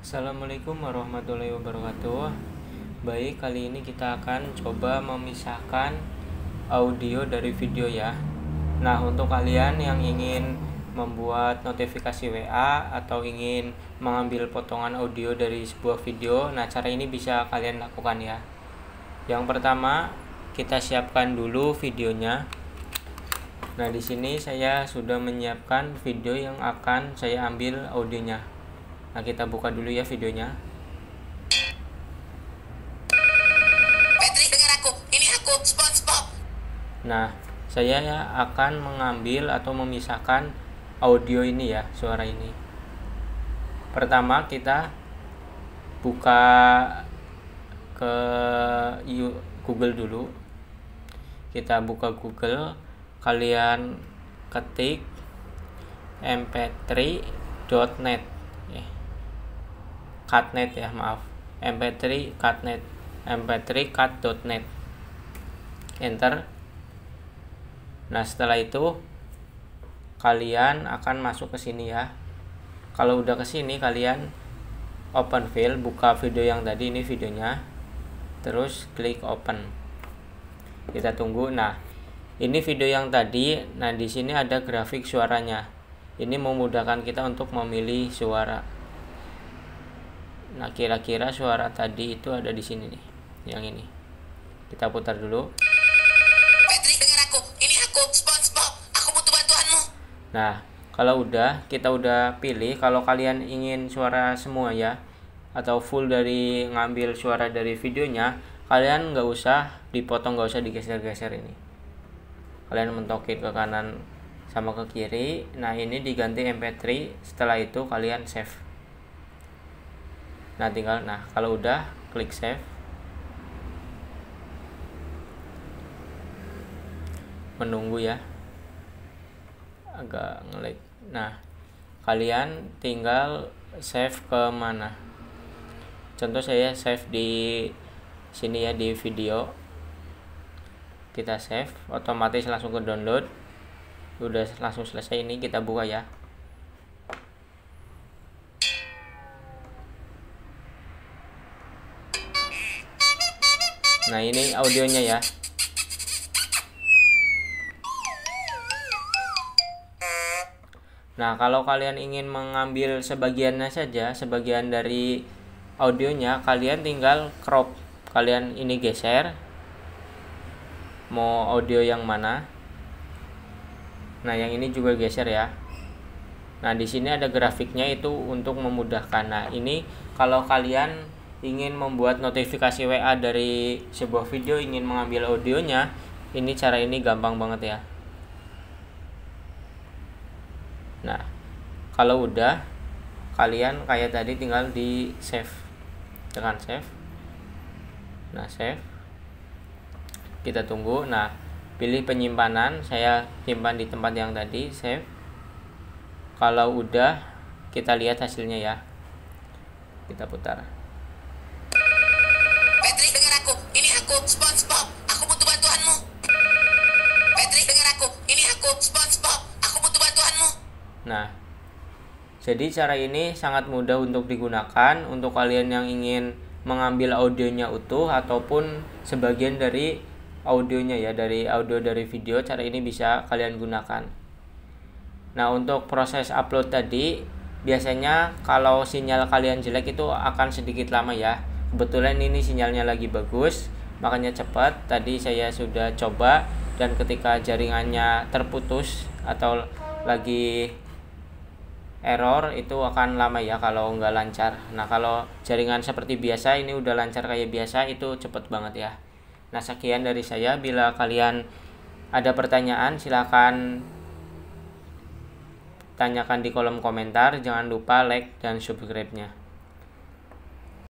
Assalamualaikum warahmatullahi wabarakatuh. Baik, kali ini kita akan coba memisahkan audio dari video ya. Nah, untuk kalian yang ingin membuat notifikasi WA atau ingin mengambil potongan audio dari sebuah video, nah cara ini bisa kalian lakukan ya. Yang pertama, kita siapkan dulu videonya. Nah, di sini saya sudah menyiapkan video yang akan saya ambil audionya. Nah, kita buka dulu ya videonya. Patrick, dengar aku. Ini aku, SpongeBob. Nah, saya akan mengambil atau memisahkan audio ini ya, suara ini. Pertama, kita buka ke Google dulu. Kita buka Google, kalian ketik mp3.net. Catnet ya, maaf, mp3 catnet, mp3cat.net, enter. Nah, setelah itu kalian akan masuk ke sini ya. Kalau udah ke sini, kalian open file, buka video yang tadi, ini videonya, terus klik open. Kita tunggu. Nah, ini video yang tadi. Nah, di sini ada grafik suaranya. Ini memudahkan kita untuk memilih suara. Nah, kira-kira suara tadi itu ada di sini nih, yang ini. Kita putar dulu. Patrick, dengar aku. Ini aku, SpongeBob. Aku butuh bantuanmu. Nah, kalau kita udah pilih, kalau kalian ingin suara semua ya, atau full dari ngambil suara dari videonya, kalian nggak usah dipotong, nggak usah digeser-geser ini. Kalian mentokin ke kanan sama ke kiri. Nah, ini diganti mp3. Setelah itu kalian save. Nah, kalau udah klik save. Menunggu ya, agak ngelag. Nah, kalian tinggal save ke mana. Contoh saya save di sini ya, di video. Kita save, otomatis langsung ke download. Udah langsung selesai. Ini kita buka ya. Nah, ini audionya ya. Nah, kalau kalian ingin mengambil sebagiannya saja, sebagian dari audionya, kalian tinggal crop. Kalian ini geser. Mau audio yang mana? Nah, yang ini juga geser ya. Nah, di sini ada grafiknya, itu untuk memudahkan. Nah, ini kalau kalian ingin membuat notifikasi WA dari sebuah video, ingin mengambil audionya, ini cara ini gampang banget ya. Nah, kalau udah, kalian kayak tadi tinggal di save, tekan save. Nah, save, kita tunggu. Nah, pilih penyimpanan, saya simpan di tempat yang tadi, save. Kalau udah, kita lihat hasilnya ya. Kita putar. Patrick, dengar aku. Ini aku, SpongeBob. Aku butuh bantuanmu. Patrick, dengar aku. Ini aku, SpongeBob. Aku butuh bantuanmu. Nah, jadi cara ini sangat mudah untuk digunakan untuk kalian yang ingin mengambil audionya utuh ataupun sebagian dari audionya ya, dari audio dari video. Cara ini bisa kalian gunakan. Nah, untuk proses upload tadi, biasanya kalau sinyal kalian jelek itu akan sedikit lama ya. Kebetulan ini sinyalnya lagi bagus, makanya cepat. Tadi saya sudah coba, dan ketika jaringannya terputus atau lagi error, itu akan lama ya kalau nggak lancar. Nah, kalau jaringan seperti biasa, ini udah lancar kayak biasa, itu cepet banget ya. Nah, sekian dari saya. Bila kalian ada pertanyaan, silahkan tanyakan di kolom komentar. Jangan lupa like dan subscribe-nya.